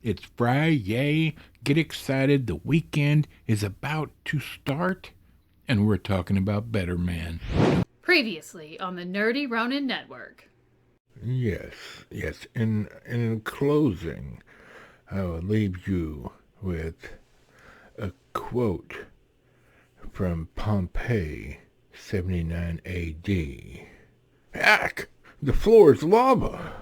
It's Friday. Get excited. The weekend is about to start. And we're talking about Better Man. Previously on the Nerdy Ronin Network. Yes. In closing, I will leave you with a quote from Pompeii, 79 AD. Hack! The floor is lava!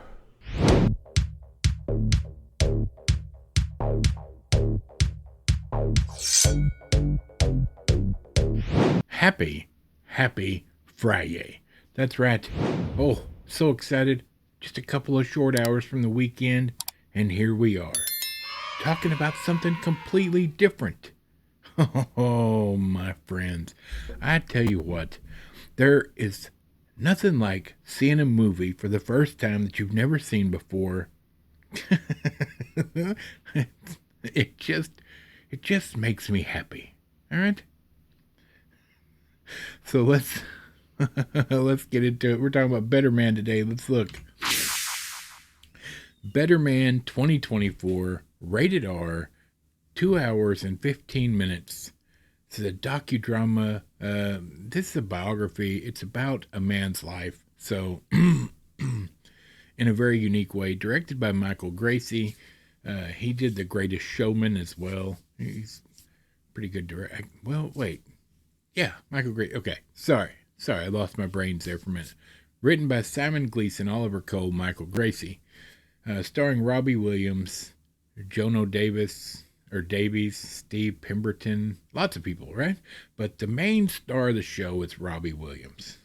Happy Friday. That's right. Oh, so excited. Just a couple of short hours from the weekend, and here we are, talking about something completely different. Oh, my friends, I tell you what, there is nothing like seeing a movie for the first time that you've never seen before. it just it just makes me happy. All right? So let's get into it. We're talking about Better Man today. Let's look. Better Man 2024, rated R, 2 hours and 15 minutes. This is a docudrama. This is a biography. It's about a man's life. So, in a very unique way, directed by Michael Gracie. He did The Greatest Showman as well. He's pretty good director. Well, wait. Yeah, Michael Gracie. Okay, sorry, I lost my brains there for a minute. Written by Simon Gleason, Oliver Cole, Michael Gracie. Starring Robbie Williams, Jono Davies, Steve Pemberton, lots of people, right? But the main star of the show is Robbie Williams.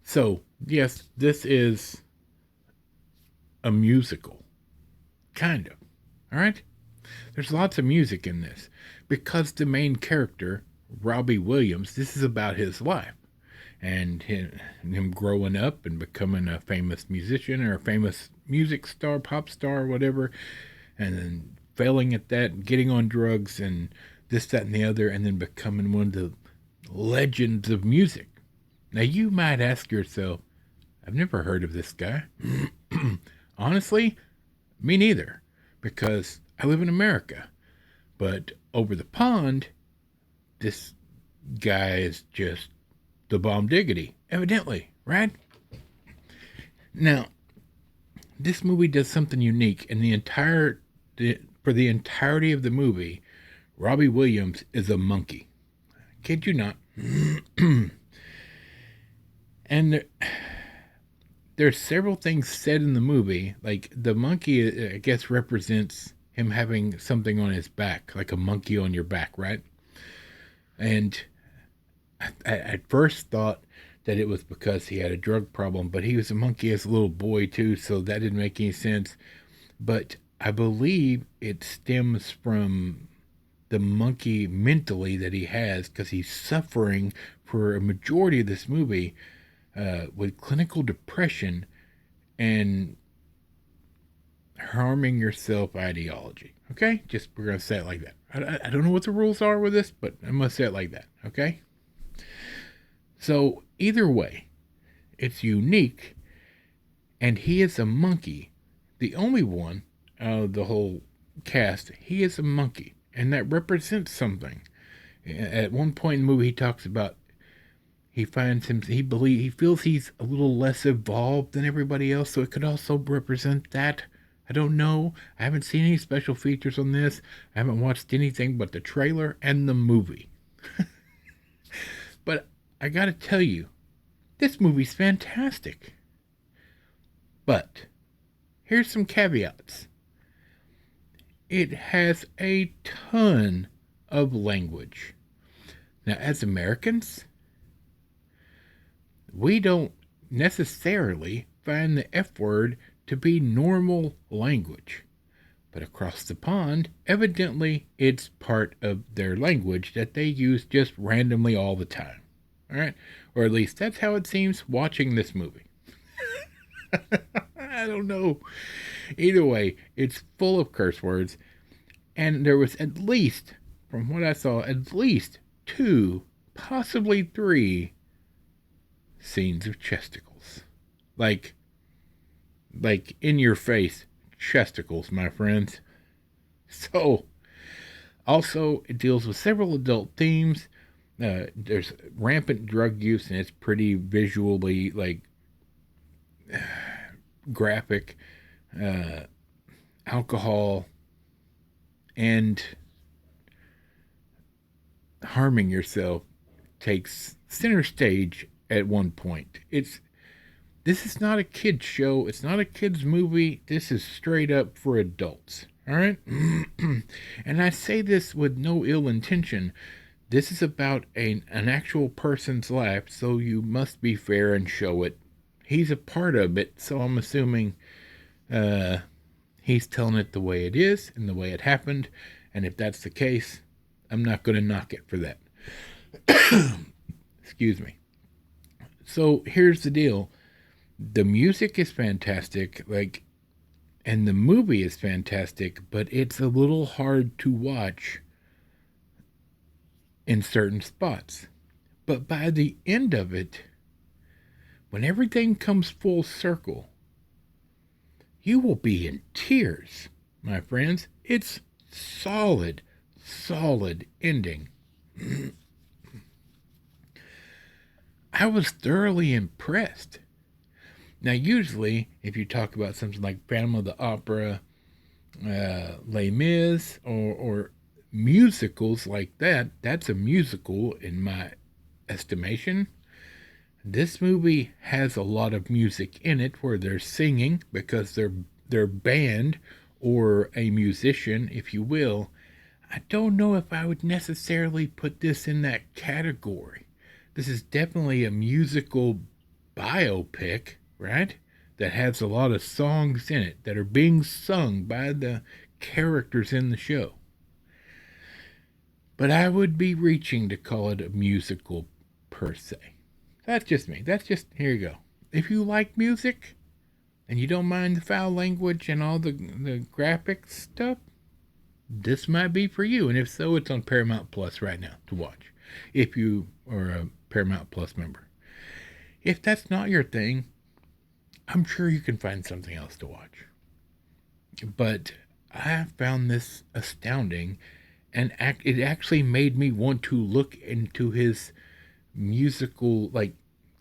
So, yes, this is a musical. Kind of. All right? There's lots of music in this. Because the main character, Robbie Williams, this is about his life. And him growing up and becoming a famous musician or a famous music star, pop star, whatever, and then failing at that and getting on drugs and this, that, and the other, and then becoming one of the legends of music. Now, you might ask yourself, I've never heard of this guy. Honestly, me neither, because I live in America. But over the pond, this guy is just the bomb diggity, evidently, right? Now, this movie does something unique, and for the entirety of the movie, Robbie Williams is a monkey. Kid you not. And there's several things said in the movie, like the monkey, I guess, represents him having something on his back, like a monkey on your back, right? And I at first thought that it was because he had a drug problem, but he was a monkey as a little boy too, so that didn't make any sense. But I believe it stems from the monkey mentally that he has, because he's suffering for a majority of this movie with clinical depression and harming yourself ideology. Okay? Just we're going to say it like that. I don't know what the rules are with this, but I'm going to say it like that. Okay? So, either way, it's unique, and he is a monkey. The only one out of the whole cast, he is a monkey, and that represents something. At one point in the movie, he talks about he feels he's a little less evolved than everybody else, so it could also represent that. I don't know. I haven't seen any special features on this. I haven't watched anything but the trailer and the movie. But I gotta tell you, this movie's fantastic. But here's some caveats. It has a ton of language. Now, as Americans, we don't necessarily find the F word to be normal language. But across the pond, evidently it's part of their language that they use just randomly all the time. All right? Or at least that's how it seems watching this movie. I don't know. Either way, it's full of curse words. And there was at least, from what I saw, at least 2, possibly 3 scenes of chesticles. Like, like in your face chesticles, my friends. So, also, it deals with several adult themes. There's rampant drug use, and it's pretty visually like graphic. Uh, Alcohol and harming yourself takes center stage at one point. This is not a kids show. It's not a kids movie. This is straight up for adults. All right? And I say this with no ill intention. This is about an actual person's life, so you must be fair and show it. He's a part of it, so I'm assuming uh, he's telling it the way it is and the way it happened. And if that's the case, I'm not going to knock it for that. Excuse me. So here's the deal: the music is fantastic, like, and the movie is fantastic, but it's a little hard to watch in certain spots. But by the end of it, when everything comes full circle, you will be in tears, my friends. It's solid, solid ending. I was thoroughly impressed. Now, usually, if you talk about something like Phantom of the Opera, Les Mis, or musicals like that, that's a musical in my estimation. This movie has a lot of music in it where they're singing because they're band or a musician, if you will. I don't know if I would necessarily put this in that category. This is definitely a musical biopic, right? That has a lot of songs in it that are being sung by the characters in the show. But I would be reaching to call it a musical per se. That's just me. That's just, here you go. If you like music and you don't mind the foul language and all the graphic stuff, this might be for you. And if so, it's on Paramount Plus right now to watch. If you are a Paramount Plus member. If that's not your thing, I'm sure you can find something else to watch. But I found this astounding, and it actually made me want to look into his musical like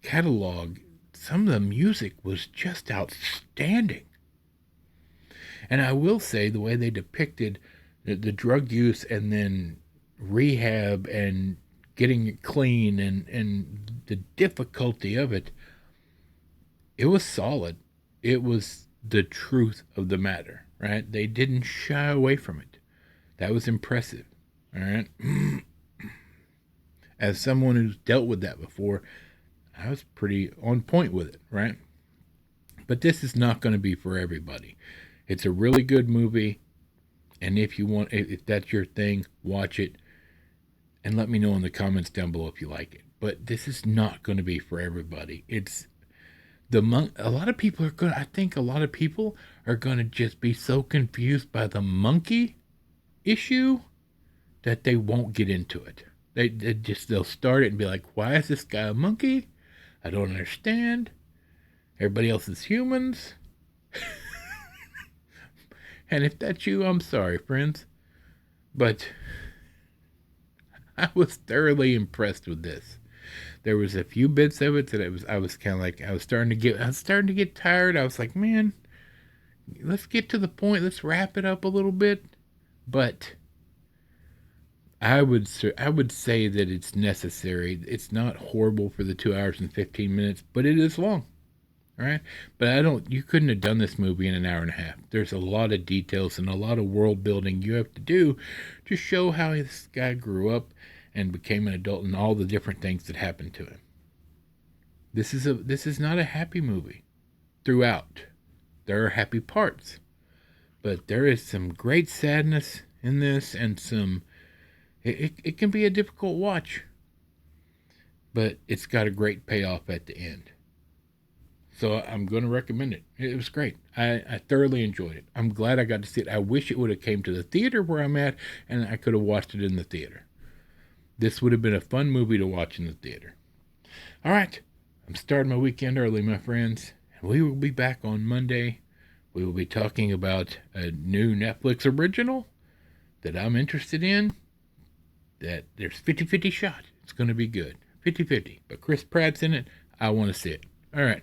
catalog. Some of the music was just outstanding. And I will say the way they depicted the drug use and then rehab and getting it clean and the difficulty of it, it was solid. It was the truth of the matter, right? They didn't shy away from it. That was impressive, all right? As someone who's dealt with that before, I was pretty on point with it, right? But this is not going to be for everybody. It's a really good movie, and if you want, if that's your thing, watch it, and let me know in the comments down below if you like it. But this is not going to be for everybody. It's a lot of people are going. I think a lot of people are going to just be so confused by the monkey issue that they won't get into it. They'll start it and be like, "Why is this guy a monkey? I don't understand. Everybody else is humans." And if that's you, I'm sorry, friends. But I was thoroughly impressed with this. There was a few bits of it that I was kind of like I was starting to get tired. I was like, man, let's get to the point. Let's wrap it up a little bit. But I would say that it's necessary. It's not horrible for the 2 hours and 15 minutes, but it is long. All right, but you couldn't have done this movie in an hour and a half. There's a lot of details and a lot of world building you have to do to show how this guy grew up and became an adult and all the different things that happened to him. This is not a happy movie throughout. There are happy parts, but there is some great sadness in this and it can be a difficult watch, but it's got a great payoff at the end. So I'm going to recommend it. It was great. I thoroughly enjoyed it. I'm glad I got to see it. I wish it would have came to the theater where I'm at and I could have watched it in the theater. This would have been a fun movie to watch in the theater. All right. I'm starting my weekend early, my friends. And we will be back on Monday We will be talking about a new Netflix original that I'm interested in. That there's 50-50 shot. It's going to be good. 50-50. But Chris Pratt's in it. I want to see it. All right.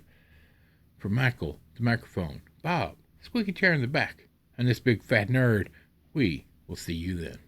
For Michael, the microphone. Bob, squeaky chair in the back. And this big fat nerd. We will see you then.